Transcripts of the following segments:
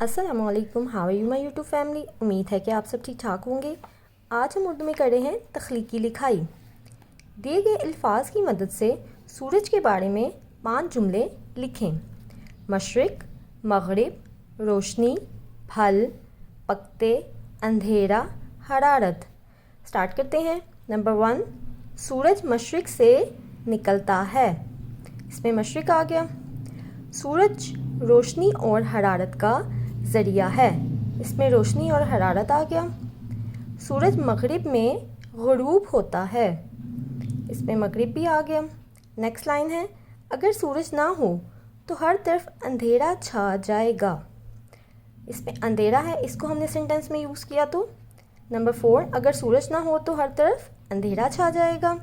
अस्सलाम वालेकुम, how are you my YouTube family. उम्मीद है कि आप सब ठीक ठाक होंगे। आज हम उर्दू में कर रहे हैं तख्लीकी लिखाई। दिए गए अल्फाज की मदद से सूरज के बारे में 5 जुमले लिखें। मशरिक़, मग़रिब, रोशनी, फल, पकते, अंधेरा, हरारत। स्टार्ट करते हैं। नंबर 1, सूरज मशरिक़ से निकलता है। इसमें मशरिक़ आ गया। सूरज रोशनी और हरारत का ज़रिया है। इसमें रोशनी और हरारत आ गया। सूरज मग़रिब में ग़ुरूब होता है। इसमें मग़रिब भी आ गया। नेक्स्ट लाइन है, अगर सूरज ना हो तो हर तरफ अंधेरा छा जाएगा। इसमें अंधेरा है, इसको हमने सेंटेंस में यूज़ किया। तो नंबर 4, अगर सूरज ना हो तो हर तरफ अंधेरा छा जाएगा।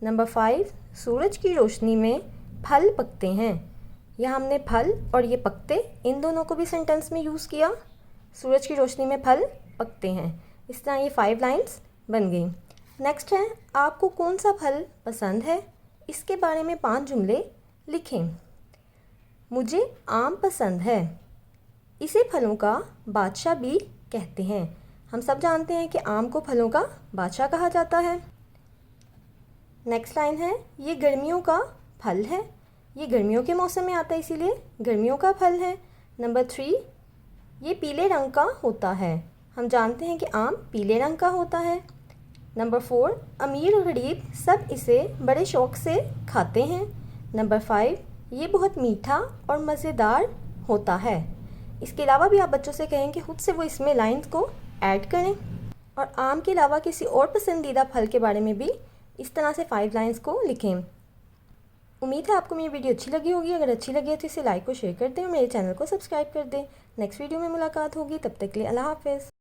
नंबर 5, सूरज की रोशनी में फल पकते हैं। यहाँ हमने फल और ये पकते, इन दोनों को भी सेंटेंस में यूज़ किया। सूरज की रोशनी में फल पकते हैं। इस तरह ये 5 लाइंस बन गई। नेक्स्ट है, आपको कौन सा फल पसंद है, इसके बारे में 5 जुमले लिखें। मुझे आम पसंद है। इसे फलों का बादशाह भी कहते हैं। हम सब जानते हैं कि आम को फलों का बादशाह कहा जाता है। नेक्स्ट लाइन है, ये गर्मियों का फल है। ये गर्मियों के मौसम में आता है, इसीलिए गर्मियों का फल है। नंबर 3, ये पीले रंग का होता है। हम जानते हैं कि आम पीले रंग का होता है। नंबर 4, अमीर गरीब सब इसे बड़े शौक़ से खाते हैं। नंबर 5, ये बहुत मीठा और मज़ेदार होता है। इसके अलावा भी आप बच्चों से कहें कि खुद से वो इसमें लाइंस को ऐड करें। और आम के अलावा किसी और पसंदीदा फल के बारे में भी इस तरह से 5 लाइंस को लिखें। उम्मीद है आपको मेरी वीडियो अच्छी लगी होगी। अगर अच्छी लगी है तो इसे लाइक और शेयर कर दें और मेरे चैनल को सब्सक्राइब कर दें। नेक्स्ट वीडियो में मुलाकात होगी, तब तक के लिए अल्लाह हाफ़िज़।